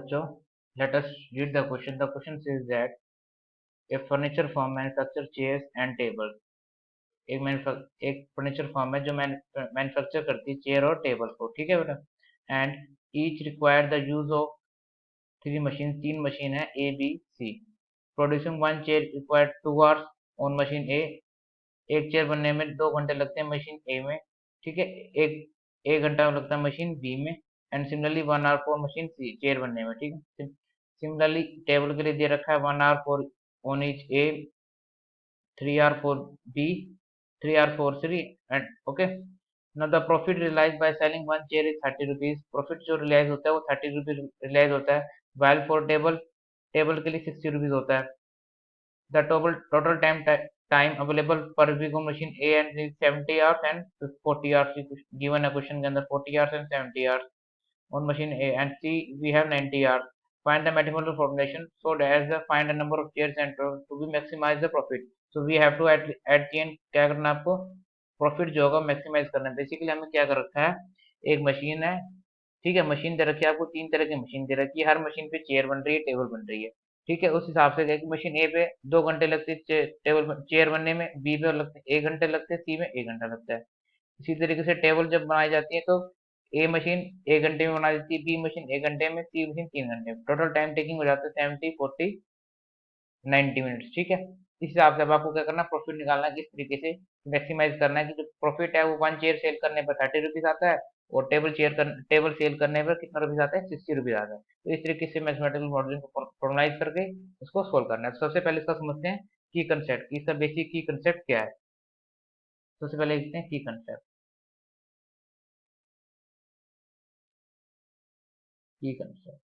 बच्चों, let us read the question. The question says that a furniture firm manufacture chairs and tables. एक furniture firm है जो manufacture करती है chair और टेबल को, ठीक है बेटा। And each require the use of तीन मशीन है A B C. Producing one chair require 2 hours on machine A. एक चेयर बनने में 2 घंटे लगते हैं मशीन ए में, ठीक है। एक एक घंटा लगता है मशीन बी में। And similarly 1 hour for machine C chair बनने में, ठीक है। सिमिलरली टेबल के लिए दे रखा है 1 hour for on each A, 3 hour for B, 3 hour for C, and okay. Now the profit realized by selling one chair is 30 rupees. Profit जो realize होता है वो 30 rupees realize होता है, while for टेबल के लिए 60 rupees होता है। The total time available per week on machine A and is 70 hours and 40 hours given a question के अंदर 40 hours and 70 hours on machine A and C we have 90 hours. Find the mathematical formulation so as the find the number of chairs and to be maximize the profit. So we have to at the end क्या करना है आपको, profit जो होगा maximise करना है। Basically हमें क्या कर रखा है, एक मशीन है, ठीक है। मशीन दे रखी है आपको, 3 तरह की मशीन दे रखी है। हर मशीन पे चेयर बन रही है, टेबल बन रही है, ठीक है। उस हिसाब से क्या कि मशीन ए पे 2 घंटे लगते हैं टेबल चेयर बनने में, बी पे लगते हैं 1 घंटे लगते हैं, सी में 1 घंटा लगता है। इसी तरीके से टेबल जब बनाई जाती है तो ए मशीन 1 घंटे में बना देती है, बी मशीन 1 घंटे में, सी मशीन 3 घंटे में। टोटल टाइम टेकिंग हो जाता है 70, 40, 90 मिनट्स, ठीक है। इस हिसाब से अब आपको क्या करना है, प्रॉफिट निकालना है, किस तरीके से मैक्सिमाइज करना है कि जो प्रॉफिट है वो वन चेयर सेल करने पर 30 रुपीज आता है और टेबल सेल करने पर कितना रुपीज आता है, 60 रुपीज आता है। तो इस तरीके से मैथमेटिकल मॉडलिंग को फॉर्मलाइज करके उसको सोल्व करना है। तो सबसे पहले इसका समझते हैं की कंसेप्ट, इसका बेसिक की कंसेप्ट क्या है। सबसे पहले देखते हैं की कंसेप्ट। की कंसेप्ट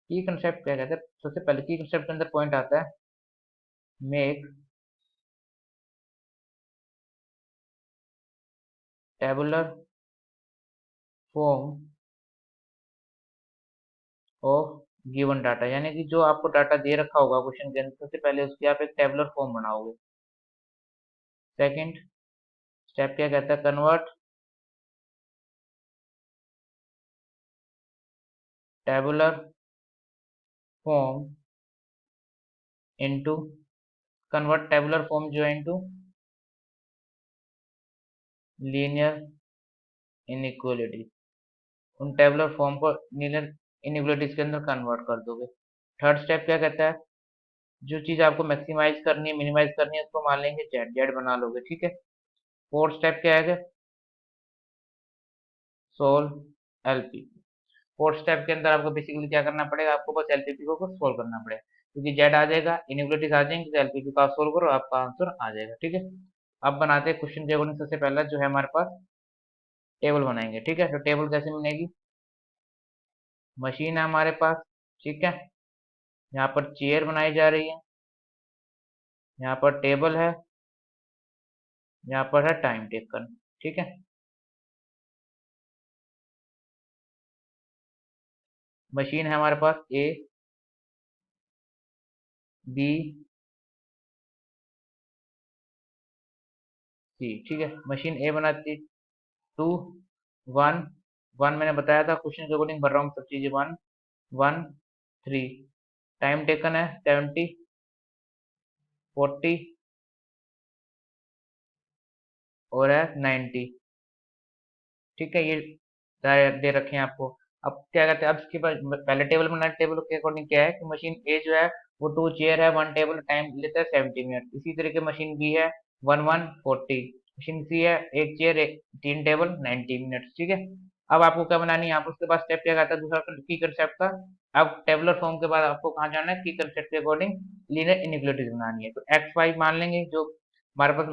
की कंसेप्ट क्या कहते हैं, सबसे पहले की कंसेप्ट के अंदर पॉइंट आता है make tabular form of given data, यानी कि जो आपको डाटा दे रखा होगा क्वेश्चन के अंदर, सबसे पहले उसकी आप एक टेबुलर फॉर्म बनाओगे। सेकंड स्टेप क्या कहता है, convert tabular form into, convert tabular form जो है इनटू लीनियर इनइक्वालिटी। उन टेबुलर फॉर्म को लीनियर इनइक्वालिटीज के अंदर कन्वर्ट कर दोगे। थर्ड स्टेप क्या कहता है, जो चीज आपको मैक्सिमाइज करनी है, मिनिमाइज करनी है, उसको मान लेंगे जेड, जेड बना लोगे, ठीक है। फोर्थ स्टेप क्या है, सोल्व एलपी। फोर्थ स्टेप के अंदर आपको बेसिकली क्या करना पड़ेगा, आपको बस एलपीपी को सोल्व करना पड़ेगा, क्योंकि जेड आ जाएगा, इनइक्वालिटीज आ जाएंगी, तो एलपीपी का सोल्व करो, आपका आंसर आ जाएगा, ठीक है। अब बनाते हैं क्वेश्चन के अकॉर्डिंग। सबसे पहला जो है हमारे पास टेबल बनाएंगे, ठीक है। तो टेबल कैसे बनेगी, मशीन है हमारे पास, ठीक है। यहाँ पर चेयर बनाई जा रही है, यहाँ पर टेबल है, यहाँ पर है टाइम टेकन, ठीक है। मशीन है हमारे पास ए बी सी, ठीक है। मशीन ए बनाती 2 1 1, मैंने बताया था क्वेश्चन के अकॉर्डिंग भर रहा हूँ सब चीजें। 1 1 3, टाइम टेकन है 70 40 और है 90, ठीक है। ये दे रखे हैं आपको। अब क्या कहते हैं, अब इसके बाद पहले टेबल बना, टेबल के अकॉर्डिंग क्या है कि मशीन ए जो है वो 2 चेयर है, 1 टेबल, टाइम लेता है 70 मिनट। इसी तरीके मशीन बी है 1 1 40, मशीन सी है 1 चेयर 3 टेबल 90 मिनट, ठीक है। अब आपको क्या बनानी है, आप उसके बाद स्टेप क्या कहता है दूसरा की कंसेप्ट का। अब टेबुलर फॉर्म के बाद आपको कहाँ जाना है, की कंसेप्ट के अकॉर्डिंग लीनियर इनइक्वालिटीज बनानी है। तो एक्स वाई मान लेंगे, जो हमारे पास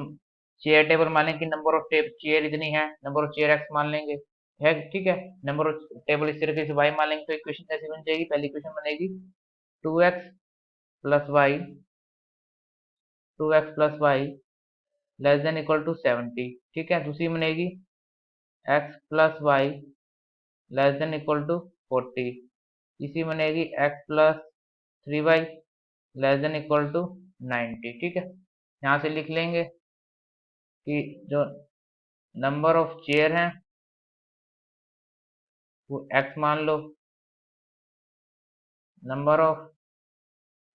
चेयर टेबल मान लेंगे कि नंबर ऑफ चेयर इतनी है, नंबर ऑफ चेयर एक्स मान लेंगे, है, ठीक है। नंबर ऑफ टेबल इस तरीके से वाई मान लेंगे। तो इक्वेशन कैसे बन जाएगी, पहली इक्वेशन बनेगी 2x plus y, 2x plus y less than equal to 70, ठीक है। दूसरी बनेगी x plus y less than equal to 40। तीसरी बनेगी x plus 3y less than equal to 90, ठीक है। यहाँ से लिख लेंगे कि जो नंबर ऑफ चेयर हैं वो x मान लो, नंबर ऑफ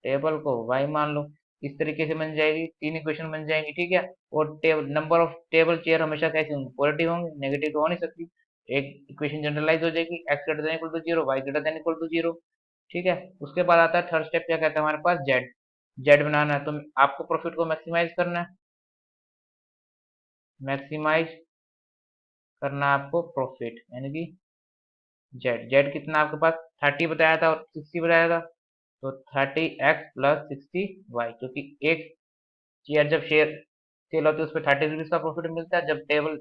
टेबल को y मान लो। इस तरीके से बन जाएगी, तीन इक्वेशन बन जाएंगी, ठीक है। और table number of table chair हमेशा कैसे होंगे, पॉजिटिव होंगे, नेगेटिव तो हो नहीं सकती। एक इक्वेशन जनरलाइज हो जाएगी, x greater than equal to zero, y greater than equal to zero, ठीक है। उसके बाद आता है थर्ड स्टेप, क्या कहता है हमारे पास, जेड बनाना है। तो आपको प्रॉफिट को मैक्सिमाइज करना है, मैक्सिमाइज करना है आपको प्रॉफिट, यानी कि जेड। जेड कितना आपके पास 30 बताया था और 60 बताया था, तो 30x प्लस 60y, क्योंकि एक चेयर जब शेयर सेल होती है उस पर 30 रुपीज का प्रॉफिट मिलता है, जब टेबल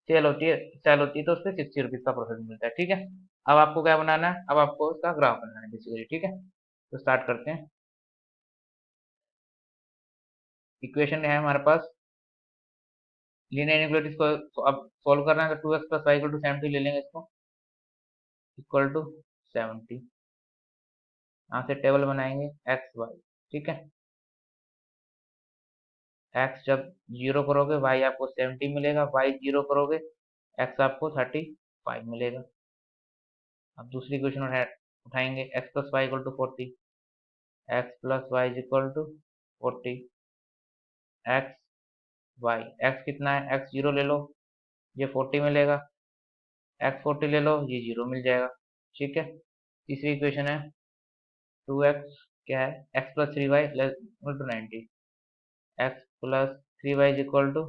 सेल होती है तो उस पर 60 रुपीज का प्रॉफिट मिलता है, ठीक है। अब आपको क्या बनाना है, अब आपको उसका ग्राफ बनाना है बेसिकली, ठीक है। तो स्टार्ट करते हैं। इक्वेशन है हमारे पास, लीनियर इनइक्वालिटीज को अब सॉल्व करना है, तो 2x plus y equal to 70 ले लेंगे इसको, इक्वल टू 70। यहाँ से टेबल बनाएंगे एक्स वाई, ठीक है। एक्स जब जीरो करोगे वाई आपको 70 मिलेगा, वाई जीरो करोगे एक्स आपको 35 मिलेगा। अब दूसरी इक्वेशन उठाएंगे, x plus y equal to 40, x plus y is equal to 40, x y, x कितना है, एक्स जीरो ले लो, ये 40 मिलेगा, एक्स 40 ले लो, ये जीरो मिल जाएगा, ठीक है। तीसरी इक्वेशन है 2x, क्या है, x plus three y equal to 90, x plus three y is equal to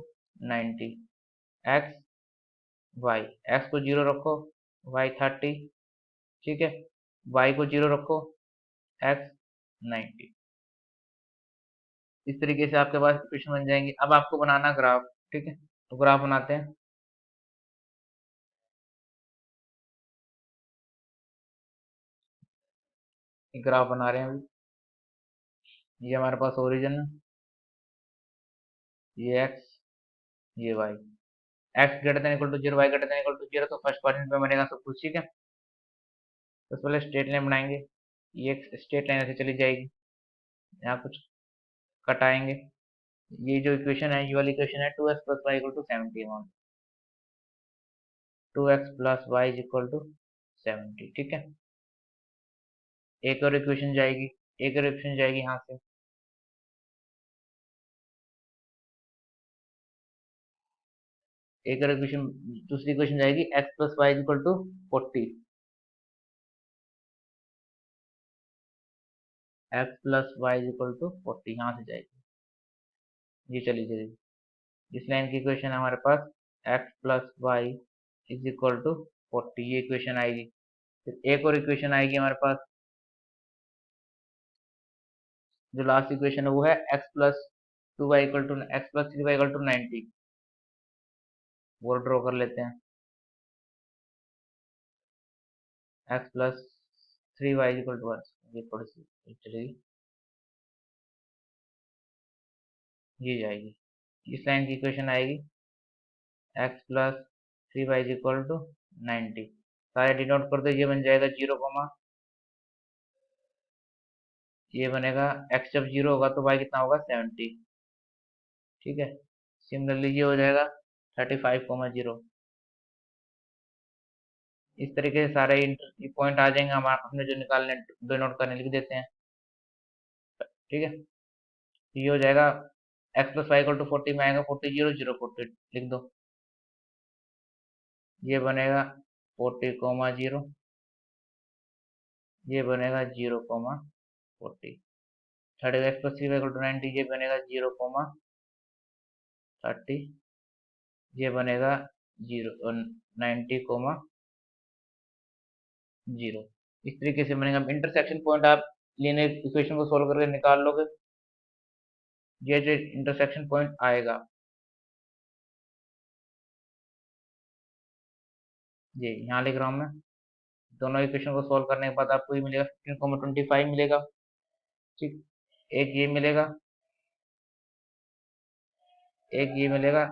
90, x y, x को जीरो रखो, वाई 30, ठीक है, वाई को जीरो रखो, एक्स 90। इस तरीके से आपके पास इक्वेशन बन जाएंगी। अब आपको बनाना ग्राफ, ठीक है। तो ग्राफ बनाते हैं, ग्राफ बना रहे हैं अभी। ये हमारे पास ओरिजिन है, ये एक्स, ये y, x greater than equal to zero, y greater than equal to zero, तो फर्स्ट क्वाड्रेंट में बनेगा सब कुछ, ठीक है। तो पहले स्ट्रेट लाइन बनाएंगे, ये एक स्ट्रेट लाइन ऐसे चली जाएगी, यहाँ कुछ कटाएंगे। ये जो इक्वेशन है, ये वाली इक्वेशन है 2x plus y equal to 70, 2x plus y is equal to 70, ठीक है। एक और इक्वेशन जाएगी, एक और इक्वेशन जाएगी यहाँ से, एक और इक्वेशन, दूसरी इक्वेशन जाएगी x plus y is equal to 40, x plus y is equal to 40, यहाँ से जाएगी, ये चली जाएगी। इस लाइन की इक्वेशन है हमारे पास x plus y is equal to 40, ये इक्वेशन आएगी। फिर एक और इक्वेशन आएगी हमारे पास, जो लास्ट इक्वेशन है वो है x plus two y equal to, x plus three y equal to 90, वो ड्रॉ कर लेते हैं, x plus three y equal to, ये थोड़ी सी चलेगी, ये जाएगी। इस लाइन की इक्वेशन आएगी x plus three y equal to 90, सारे डिनोट कर दो, ये बन जाएगा जीरो कोमा, ये बनेगा एक्स जब जीरो होगा तो वाई कितना होगा 70, ठीक है। सिमिलरली ये हो जाएगा 35,0, इस तरीके से सारे पॉइंट आ जाएंगे, हम अपने जो निकालने डिनोट करने लिख देते हैं, ठीक है। ये हो जाएगा x plus y equal to 40 में आएगा 40 जीरो जीरो 40 लिख दो, ये बनेगा 40,0, ये बनेगा 0,40, thirty x plus three equal to 90, ये बनेगा 0,30, ये बनेगा 90,0। इस तरीके से बनेगा। इंटरसेक्शन पॉइंट आप लीनियर इक्वेशन को सोल्व करके निकाल लोगे, ये जो इंटरसेक्शन पॉइंट आएगा, ये यहाँ लिख रहा हूँ मैं। दोनों इक्वेशन को सोल्व करने के बाद आपको ये मिलेगा 15,25 मिलेगा, ठीक। एक ये मिलेगा, एक ये मिलेगा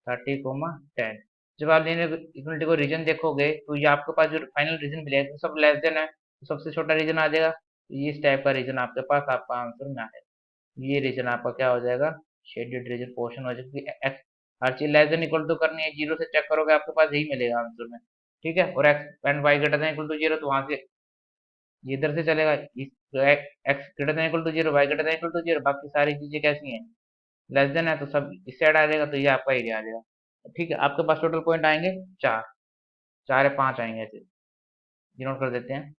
30,10। जब आप लीनियर इक्वलिटी को रीजन देखोगे तो ये आपके पास जो फाइनल रीजन मिलेगा तो सब लेस देन है, तो सबसे छोटा रीजन आ जाएगा, तो ये इस टाइप का रीजन आपके पास आपका आंसर में आएगा। ये रीजन आपका क्या हो जाएगा, शेडेड रीजन पोर्शन हो जाएगा, क्योंकि एक्स हर चीज लेस देन इक्वल टू करनी है, जीरो से चेक करोगे आपके पास यही मिलेगा आंसर में, ठीक है। और x and y greater than equal to zero, तो वहां से ये इधर से चलेगा, इस x greater than equal to zero, y greater than equal to zero, बाकी सारी चीजें कैसी हैं, लेस देन है, तो सब इस साइड आ जाएगा, तो ये आपका एरिया आ जाएगा। ठीक है, आपके पास टोटल पॉइंट आएंगे चार, चार या पांच आएंगे ऐसे, ये नोट कर देते हैं।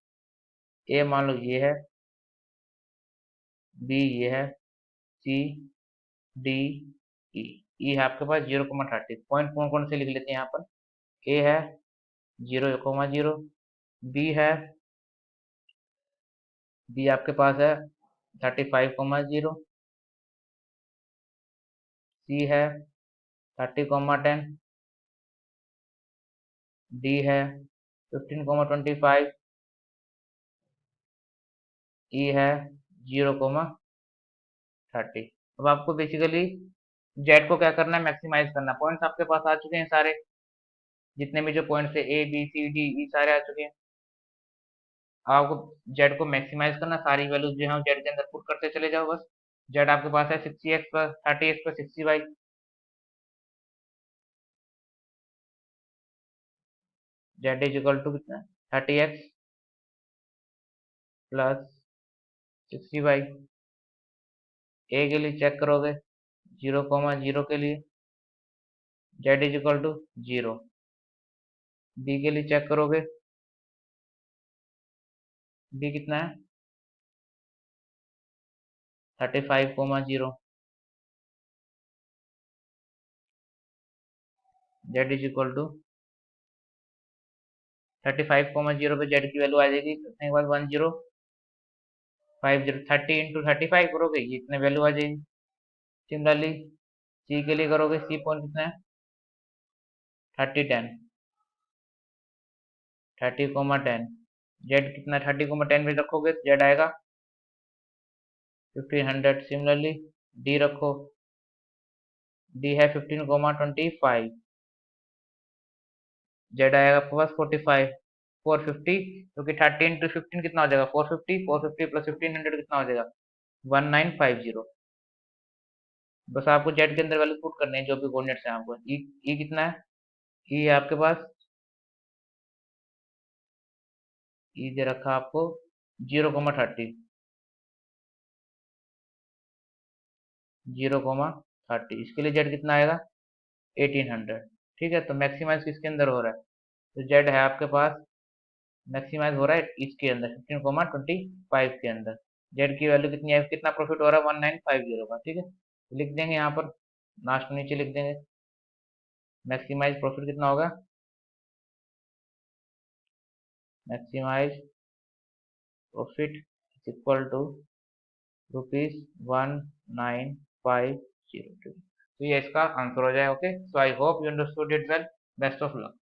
ए मान लो ये है, बी ये है, सी डी ई, ई है आपके पास 0,30। पॉइंट कौन कौन से लिख लेते हैं यहाँ पर, ए है 0,0, बी है, बी आपके पास है 35,0, सी है 30,10, डी है 15,25, ई है 0,30। अब आपको बेसिकली जेड को क्या करना है, मैक्सिमाइज करना है। पॉइंट्स आपके पास आ चुके हैं सारे, जितने भी जो पॉइंट्स है A B C D E सारे आ चुके हैं। आपको जेड को मैक्सिमाइज करना, सारी वैल्यूज जो है जेड के अंदर पुट करते चले जाओ बस। जेड आपके पास है 60x plus 30x plus 60y, z is equal to कितना, 30x प्लस 60y। ए के लिए चेक करोगे 0,0 के लिए z is equal to 0, B के लिए चेक करोगे, बी कितना है 35,0, जेड इज इक्वल टू 35,0 पे जेड की वैल्यू आ जाएगी कितने के बाद 1050, 30 इंटू 35 करोगे ये इतने वैल्यू आ जाएगी। सिमिलरली सी के लिए करोगे, सी पॉइंट कितना है 30,10, 30,10, जेड कितना 30,10 में रखोगे तो जेड आएगा 1500। सिमिलरली डी रखो, डी है 15,25, जेड आएगा आपके पास 45, 450, क्योंकि 30 इंटू 15 कितना हो जाएगा 450, 450 प्लस 1500 कितना हो जाएगा 1950। बस आपको जेड के अंदर वैल्यू पुट करनी है जो भी कोऑर्डिनेट्स हैं आपको। ई कितना है, ई है आपके पास, ई दे रखा आपको 0,30, 0,30, इसके लिए जेड कितना आएगा 1800। ठीक है, तो मैक्सिमाइज किसके अंदर हो रहा है, तो जेड है आपके पास मैक्सिमाइज हो रहा है इसके अंदर 15,25 के अंदर। जेड की वैल्यू कितनी है, कितना प्रॉफिट हो रहा है 1950 का। ठीक है, तो लिख देंगे यहाँ पर, लास्ट नीचे लिख देंगे मैक्सिमाइज प्रॉफिट कितना होगा, मैक्सिमाइज प्रॉफिट इक्वल टू ₹1950। तो ये इसका आंसर हो जाए। Okay, so I hope you understood it well. Best of luck.